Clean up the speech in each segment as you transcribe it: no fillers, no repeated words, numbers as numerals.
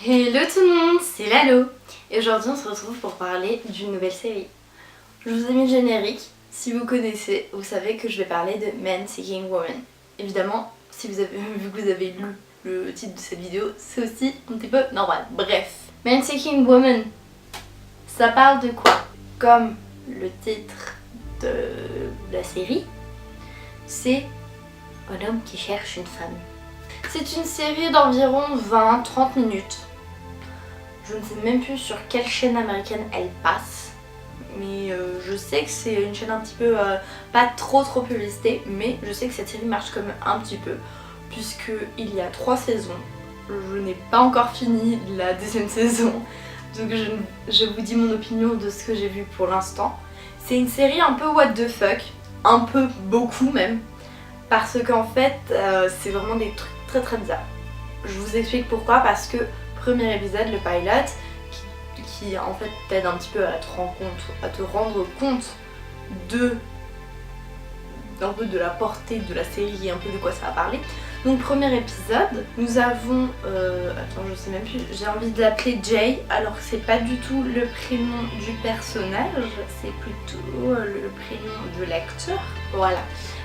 Hello tout le monde, c'est Lalo et aujourd'hui on se retrouve pour parler d'une nouvelle série. Je vous ai mis le générique, si vous connaissez, vous savez que je vais parler de Man Seeking Woman. Évidemment, si vous avez vu que vous avez lu le titre de cette vidéo, c'est aussi un petit peu normal. Bref, Man Seeking Woman, ça parle de quoi? Comme le titre de la série, c'est un homme qui cherche une femme. C'est une série d'environ 20-30 minutes. Je ne sais même plus sur quelle chaîne américaine elle passe. Mais je sais que c'est une chaîne un petit peu pas trop publicité. Mais je sais que cette série marche quand même un petit peu. Puisqu'il y a 3 saisons. Je n'ai pas encore fini la 2e saison. Donc je vous dis mon opinion de ce que j'ai vu pour l'instant. C'est une série un peu what the fuck. Un peu beaucoup même. Parce qu'en fait c'est vraiment des trucs très bizarres. Je vous explique pourquoi. Parce que premier épisode, le pilot, qui en fait t'aide un petit peu à te rendre compte un peu de la portée de la série et un peu de quoi ça va parler. Donc premier épisode, nous avons, attends je sais même plus, j'ai envie de l'appeler Jay, alors que c'est pas du tout le prénom du personnage, c'est plutôt le prénom de l'acteur, voilà.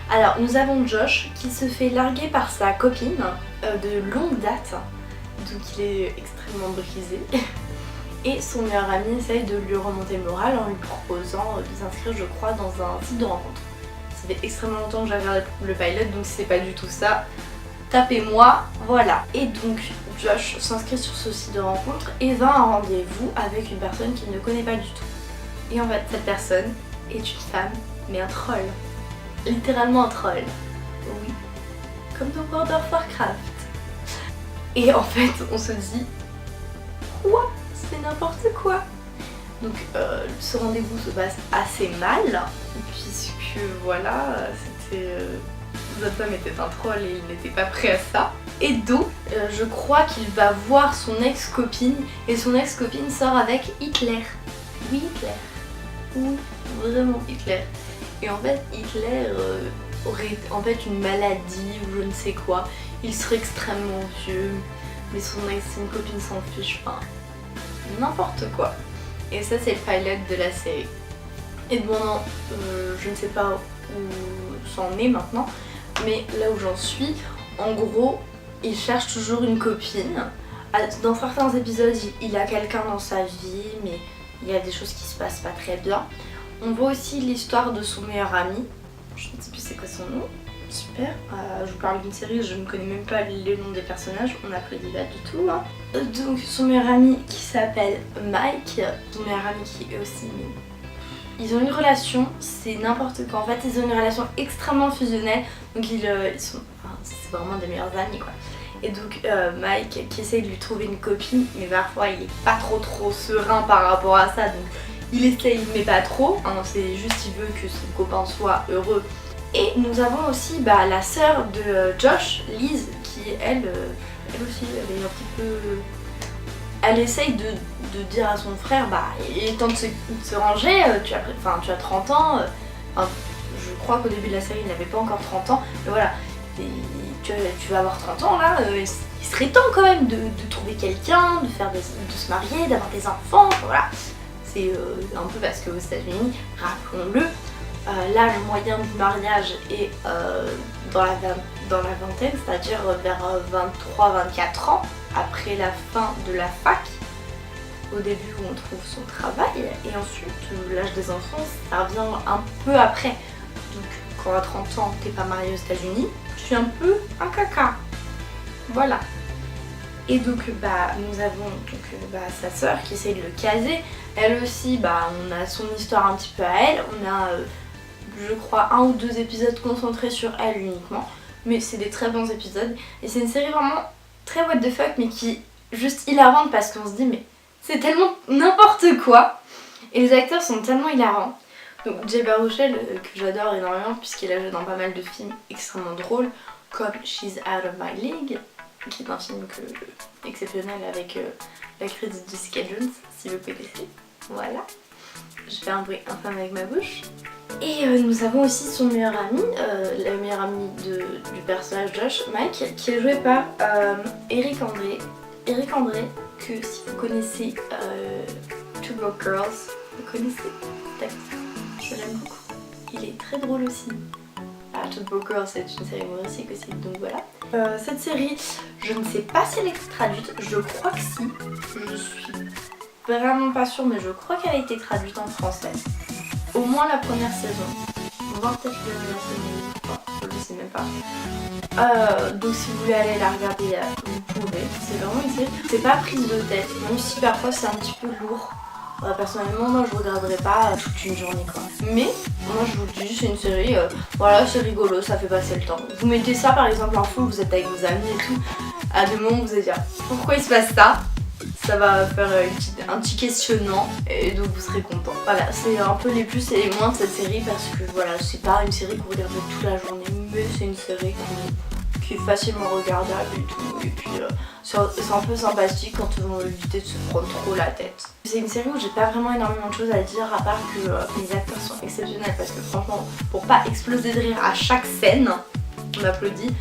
Alors nous avons Josh qui se fait larguer par sa copine de longue date, donc il est extrêmement brisé. Et son meilleur ami essaye de lui remonter le moral en lui proposant de s'inscrire je crois dans un site de rencontre. Ça fait extrêmement longtemps que j'ai regardé le pilot, donc si c'est pas du tout ça, tapez-moi, voilà. Et donc Josh s'inscrit sur ce site de rencontre et va à un rendez-vous avec une personne qu'il ne connaît pas du tout. Et en fait cette personne est une femme, mais un troll. Littéralement un troll. Oui, comme dans World of Warcraft. Et en fait on se dit, quoi? C'est n'importe quoi. Donc ce rendez-vous se passe assez mal, puisque voilà, cette femme était un troll et il n'était pas prêt à ça. Et donc je crois qu'il va voir son ex-copine, et son ex-copine sort avec Hitler. Oui, Hitler. Oui, vraiment Hitler. Et en fait Hitler aurait en fait une maladie ou je ne sais quoi. Il serait extrêmement vieux, mais son ex-copine s'en fiche, enfin n'importe quoi. Et ça c'est le pilot de la série. Et bon non, je ne sais pas où ça en est maintenant, mais là où j'en suis, en gros, il cherche toujours une copine. Dans certains épisodes, il a quelqu'un dans sa vie, mais il y a des choses qui se passent pas très bien. On voit aussi l'histoire de son meilleur ami. Je ne sais plus c'est quoi son nom. Super. Je vous parle d'une série, je ne connais même pas les noms des personnages, on n'applaudit pas du tout. Hein. Donc son meilleur ami qui s'appelle Mike, son meilleur ami qui est aussi... Ils ont une relation, c'est n'importe quoi. En fait, ils ont une relation extrêmement fusionnelle. Donc ils sont... Enfin, c'est vraiment des meilleurs amis quoi. Et donc Mike qui essaye de lui trouver une copine, mais parfois il est pas trop serein par rapport à ça. Donc il essaye mais pas trop. Hein, c'est juste il veut que son copain soit heureux. Et nous avons aussi la sœur de Josh, Liz, qui elle aussi, elle est un petit peu... Elle essaye de dire à son frère, il est temps de se ranger, tu as 30 ans, je crois qu'au début de la série il n'avait pas encore 30 ans, mais voilà, tu vas avoir 30 ans là, il serait temps quand même de trouver quelqu'un, de se marier, d'avoir des enfants, voilà. C'est un peu parce qu'aux États-Unis, rappelons-le, l'âge moyen du mariage est dans la vingtaine, c'est-à-dire vers 23-24 ans, après la fin de la fac, au début où on trouve son travail, et ensuite l'âge des enfants, ça revient un peu après. Donc quand à 30 ans t'es pas marié aux États-Unis, tu suis un peu un caca. Voilà. Et donc nous avons sa sœur qui essaye de le caser. Elle aussi, on a son histoire un petit peu à elle. On a je crois 1 ou 2 épisodes concentrés sur elle uniquement, mais c'est des très bons épisodes et c'est une série vraiment très what the fuck, mais qui est juste hilarante parce qu'on se dit mais c'est tellement n'importe quoi et les acteurs sont tellement hilarants. Donc Jay Baruchel que j'adore énormément puisqu'il a joué dans pas mal de films extrêmement drôles comme She's Out of My League, qui est un film exceptionnel avec l'actrice Jessica Jones, si vous connaissez. Voilà. Je fais un bruit infâme avec ma bouche. Et nous avons aussi son meilleur ami, le meilleur ami du personnage Josh, Mike, qui est joué par Eric André. Eric André, que si vous connaissez Two Broke Girls, vous connaissez peut-être, je l'aime beaucoup. Il est très drôle aussi. Two Broke Girls, c'est une série humoristique aussi, donc voilà. Cette série, je ne sais pas si elle est traduite, je crois que si. Je suis vraiment pas sûre, mais je crois qu'elle a été traduite en français. Au moins la première saison. On va peut-être le la je ne sais même pas. Donc si vous voulez aller la regarder, vous pouvez. C'est vraiment une série. C'est pas prise de tête, même si parfois c'est un petit peu lourd. Personnellement, moi je regarderai pas toute une journée quoi. Mais moi je vous le dis, c'est une série, voilà, c'est rigolo, ça fait passer le temps. Vous mettez ça par exemple en fond, vous êtes avec vos amis et tout, à des moments vous allez dire pourquoi il se passe ça. Ça va faire un petit questionnement et donc vous serez content. Voilà, c'est un peu les plus et les moins de cette série parce que voilà, c'est pas une série que vous regardez toute la journée, mais c'est une série qui est facilement regardable et tout. Et puis c'est un peu sympathique quand on veut éviter de se prendre trop la tête. C'est une série où j'ai pas vraiment énormément de choses à dire à part que les acteurs sont exceptionnels parce que franchement, pour pas exploser de rire à chaque scène, on applaudit.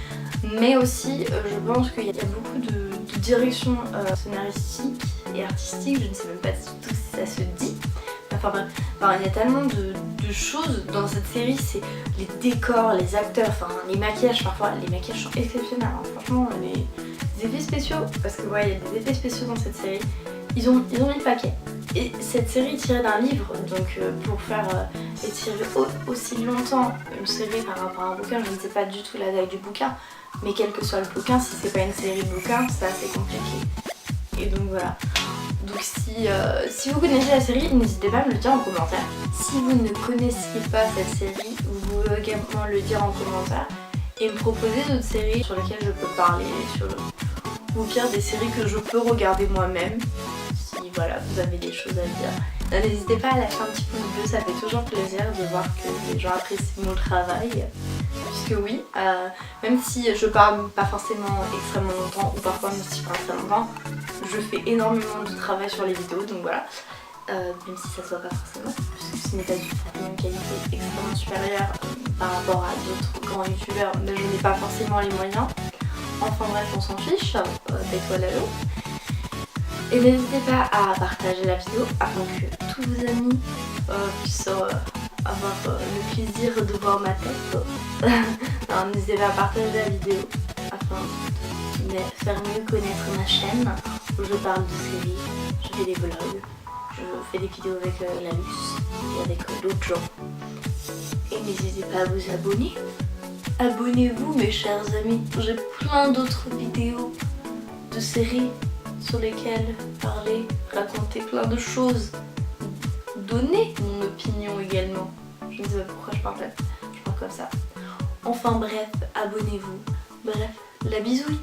Mais aussi, je pense qu'il y a beaucoup de direction scénaristique et artistique, je ne sais même pas du tout si ça se dit. Enfin bref, il y a tellement de choses dans cette série, c'est les décors, les acteurs, enfin les maquillages parfois, les maquillages sont exceptionnels. Hein. Franchement, les effets spéciaux, parce que ouais, il y a des effets spéciaux dans cette série, ils ont mis le paquet. Et cette série est tirée d'un livre, donc pour faire étirer aussi longtemps une série par rapport à un bouquin, je ne sais pas du tout la taille du bouquin, mais quel que soit le bouquin, si c'est pas une série de bouquins, c'est assez compliqué. Et donc voilà. Donc si vous connaissez la série, n'hésitez pas à me le dire en commentaire. Si vous ne connaissiez pas cette série, vous pouvez également le dire en commentaire et me proposer d'autres séries sur lesquelles je peux parler, ou pire des séries que je peux regarder moi-même. Si voilà, vous avez des choses à dire. N'hésitez pas à lâcher un petit pouce bleu, ça fait toujours plaisir de voir que les gens apprécient mon travail. Puisque oui, même si je parle pas forcément extrêmement longtemps, ou parfois même si je parle très longtemps, je fais énormément de travail sur les vidéos, donc voilà. Même si ça se voit pas forcément, puisque ce n'est pas du tout la même qualité extrêmement supérieure par rapport à d'autres grands youtubeurs, mais je n'ai pas forcément les moyens. Enfin bref, on s'en fiche, tais-toi Lalo. Et n'hésitez pas à partager la vidéo afin que tous vos amis puissent avoir le plaisir de voir ma tête. Alors n'hésitez pas à partager la vidéo afin de faire mieux connaître ma chaîne où je parle de séries, je fais des vlogs, je fais des vidéos avec la Luce et avec d'autres gens. Et n'hésitez pas à vous abonner. Abonnez-vous mes chers amis, j'ai plein d'autres vidéos de séries sur lesquelles parler, raconter plein de choses, donner mon opinion également. Je ne sais pas pourquoi je parle comme ça. Enfin bref, abonnez-vous. Bref, la bisouille.